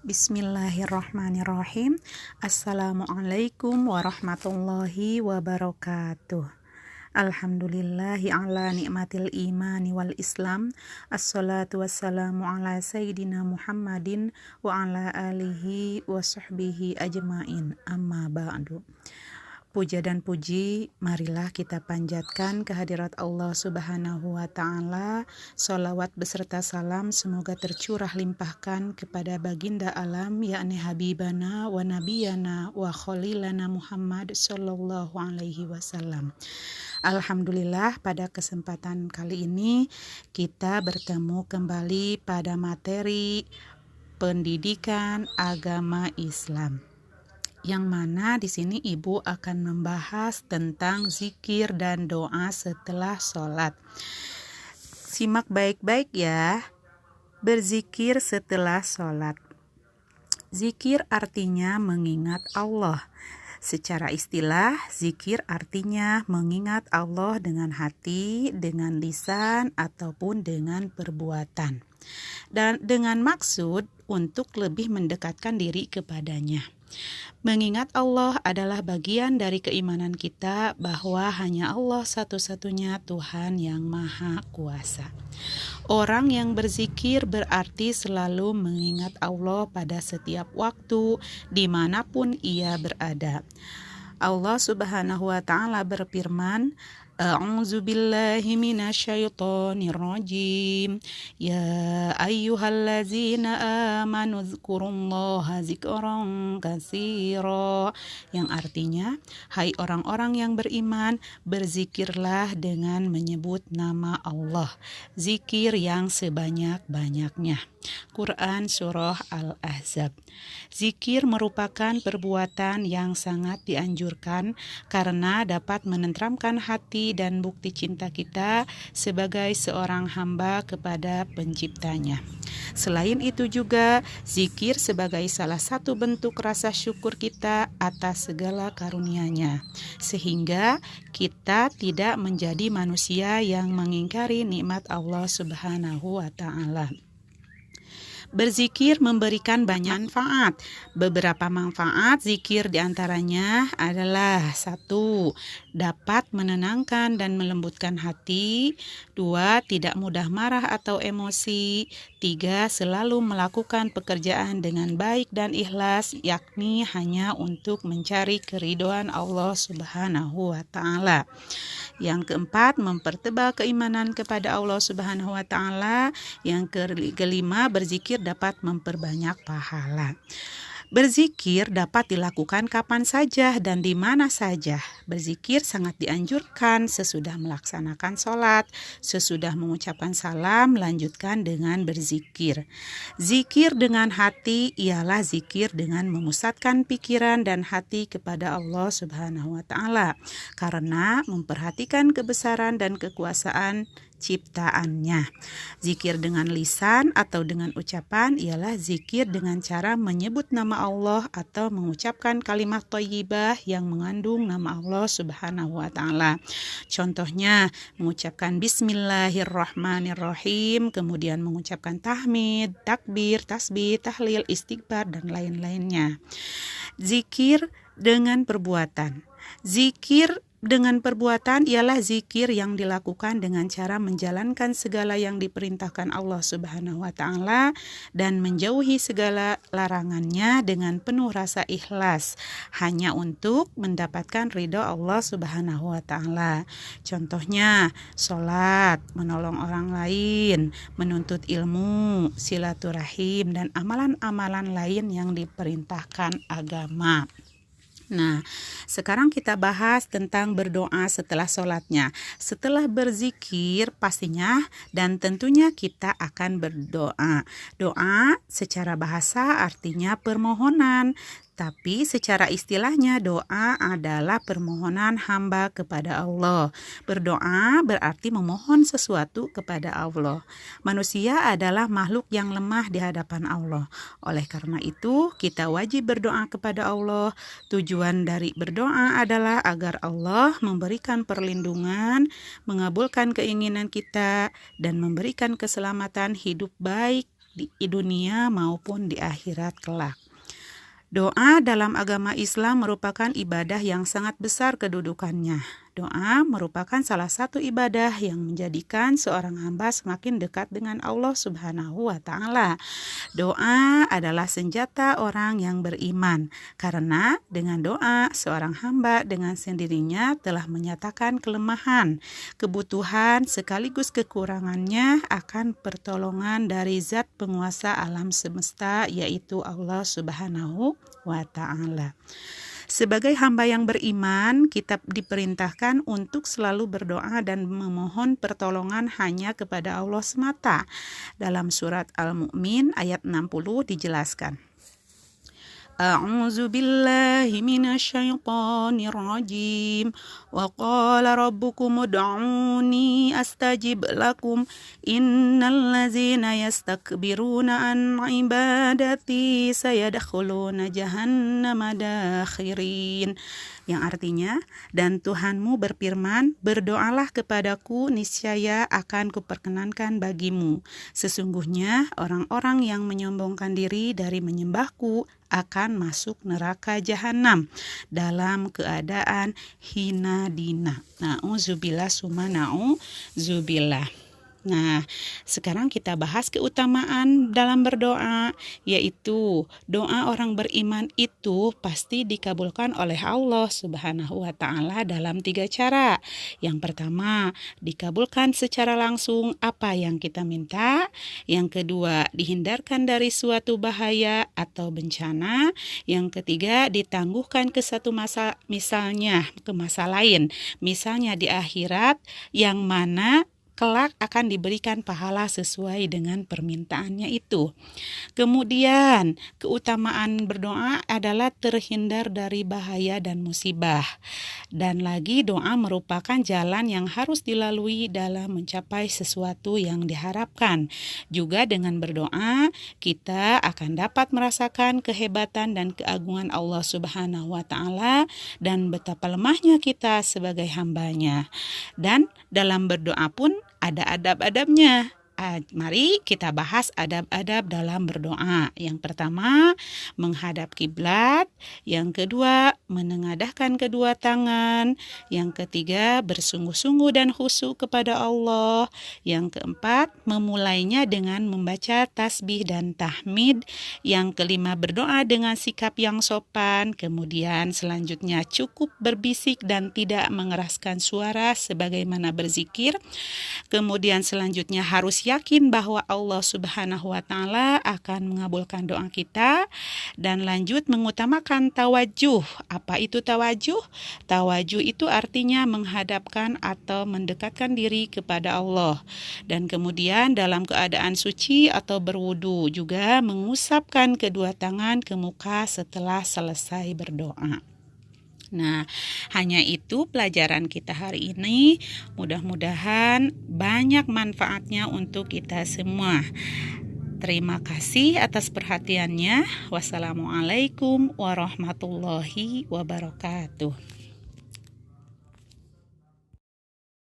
Bismillahirrahmanirrahim. Assalamualaikum warahmatullahi wabarakatuh. Alhamdulillahi ala nikmatil imani wal islam. Assalatu wassalamu ala sayyidina Muhammadin wa ala alihi wa sahbihi ajma'in. Amma ba'du. Puja dan puji marilah kita panjatkan kehadirat Allah Subhanahu wa ta'ala. Sholawat beserta salam semoga tercurah limpahkan kepada baginda alam, yakni Habibana wa Nabiyana wa Khalilana Muhammad sallallahu alaihi wasallam. Alhamdulillah, pada kesempatan kali ini kita bertemu kembali pada materi pendidikan agama Islam, yang mana di sini Ibu akan membahas tentang zikir dan doa setelah sholat. Simak baik-baik ya. Berzikir setelah sholat. Zikir artinya mengingat Allah. Secara istilah, zikir artinya mengingat Allah dengan hati, dengan lisan, ataupun dengan perbuatan. Dan dengan maksud untuk lebih mendekatkan diri kepadanya. Mengingat Allah adalah bagian dari keimanan kita bahwa hanya Allah satu-satunya Tuhan yang Maha Kuasa. Orang yang berzikir berarti selalu mengingat Allah pada setiap waktu, dimanapun ia berada. Allah Subhanahu wa ta'ala berfirman, A'udzu billahi minasyaitonir rajim. Ya ayyuhallazina amanu dzkurullaha dzikran katsira. Yang artinya, hai orang-orang yang beriman, berzikirlah dengan menyebut nama Allah. Zikir yang sebanyak-banyaknya. Quran Surah Al-Ahzab. Zikir merupakan perbuatan yang sangat dianjurkan karena dapat menenteramkan hati dan bukti cinta kita sebagai seorang hamba kepada penciptanya. Selain itu juga, zikir sebagai salah satu bentuk rasa syukur kita atas segala karunia-Nya, sehingga kita tidak menjadi manusia yang mengingkari nikmat Allah Subhanahu wa ta'ala. Berzikir memberikan banyak manfaat. Beberapa manfaat zikir diantaranya adalah 1. Dapat menenangkan dan melembutkan hati. 2. Tidak mudah marah atau emosi. 3. Selalu melakukan pekerjaan dengan baik dan ikhlas, yakni hanya untuk mencari keridhaan Allah Subhanahu wa ta'ala. Yang keempat, mempertebal keimanan kepada Allah Subhanahu wa ta'ala. Yang kelima, berzikir dapat memperbanyak pahala. Berzikir dapat dilakukan kapan saja dan di mana saja. Berzikir sangat dianjurkan sesudah melaksanakan sholat, sesudah mengucapkan salam, lanjutkan dengan berzikir. Zikir dengan hati ialah zikir dengan memusatkan pikiran dan hati kepada Allah Subhanahu wa ta'ala, karena memperhatikan kebesaran dan kekuasaan ciptaannya. Zikir dengan lisan atau dengan ucapan ialah zikir dengan cara menyebut nama Allah atau mengucapkan kalimat thayyibah yang mengandung nama Allah Subhanahu wa ta'ala. Contohnya, mengucapkan bismillahirrahmanirrahim, kemudian mengucapkan tahmid, takbir, tasbih, tahlil, istighfar, dan lain-lainnya. Zikir dengan perbuatan. Zikir dengan perbuatan ialah zikir yang dilakukan dengan cara menjalankan segala yang diperintahkan Allah Subhanahu wa ta'ala dan menjauhi segala larangannya dengan penuh rasa ikhlas, hanya untuk mendapatkan ridho Allah Subhanahu wa ta'ala. Contohnya, sholat, menolong orang lain, menuntut ilmu, silaturahim, dan amalan-amalan lain yang diperintahkan agama. Nah, sekarang kita bahas tentang berdoa setelah sholatnya. Setelah berzikir pastinya dan tentunya kita akan berdoa. Doa secara bahasa artinya permohonan, tapi secara istilahnya doa adalah permohonan hamba kepada Allah. Berdoa berarti memohon sesuatu kepada Allah. Manusia adalah makhluk yang lemah di hadapan Allah. Oleh karena itu, kita wajib berdoa kepada Allah. Tujuan dari berdoa adalah agar Allah memberikan perlindungan, mengabulkan keinginan kita, dan memberikan keselamatan hidup baik di dunia maupun di akhirat kelak. Doa dalam agama Islam merupakan ibadah yang sangat besar kedudukannya. Doa merupakan salah satu ibadah yang menjadikan seorang hamba semakin dekat dengan Allah Subhanahu wa Ta'ala. Doa adalah senjata orang yang beriman, karena dengan doa seorang hamba dengan sendirinya telah menyatakan kelemahan, kebutuhan sekaligus kekurangannya akan pertolongan dari Zat penguasa alam semesta, yaitu Allah Subhanahu wa Ta'ala. Sebagai hamba yang beriman, kita diperintahkan untuk selalu berdoa dan memohon pertolongan hanya kepada Allah semata. Dalam surat Al-Mu'min ayat 60 dijelaskan. A'udzu billahi minasyaitonir rajim. Wa qala rabbukum ud'uni astajib lakum innal ladzina yastakbiruna an ibadati sayadkhuluna jahannama dakhirin. Yang artinya, dan Tuhanmu berfirman, berdoalah kepadaku, niscaya akan kuperkenankan bagimu. Sesungguhnya orang-orang yang menyombongkan diri dari menyembahku akan masuk neraka jahanam dalam keadaan hina dina. Na'udzubillah summa na'udzubillah. Nah, sekarang kita bahas keutamaan dalam berdoa, yaitu doa orang beriman itu pasti dikabulkan oleh Allah Subhanahu wa Ta'ala dalam 3 cara. Yang pertama, dikabulkan secara langsung apa yang kita minta. Yang kedua, dihindarkan dari suatu bahaya atau bencana. Yang ketiga, ditangguhkan ke satu masa, misalnya ke masa lain, misalnya di akhirat, yang mana kelak akan diberikan pahala sesuai dengan permintaannya itu. Kemudian, keutamaan berdoa adalah terhindar dari bahaya dan musibah. Dan lagi, doa merupakan jalan yang harus dilalui dalam mencapai sesuatu yang diharapkan. Juga dengan berdoa, kita akan dapat merasakan kehebatan dan keagungan Allah Subhanahu wa Ta'ala dan betapa lemahnya kita sebagai hambanya. Dan dalam berdoa pun ada adab-adabnya. Mari kita bahas adab-adab dalam berdoa. Yang pertama, menghadap kiblat. Yang kedua, menengadahkan kedua tangan. Yang ketiga, bersungguh-sungguh dan khusyuk kepada Allah. Yang keempat, memulainya dengan membaca tasbih dan tahmid. Yang kelima, berdoa dengan sikap yang sopan. Kemudian selanjutnya cukup berbisik dan tidak mengeraskan suara sebagaimana berzikir. Kemudian selanjutnya harus yakin bahwa Allah Subhanahu wa Ta'ala akan mengabulkan doa kita. Dan lanjut mengutamakan tawajuh. Apa itu tawajuh? Tawajuh itu artinya menghadapkan atau mendekatkan diri kepada Allah. Dan kemudian dalam keadaan suci atau berwudu juga mengusapkan kedua tangan ke muka setelah selesai berdoa. Nah, hanya itu pelajaran kita hari ini. Mudah-mudahan banyak manfaatnya untuk kita semua. Terima kasih atas perhatiannya. Wassalamualaikum warahmatullahi wabarakatuh.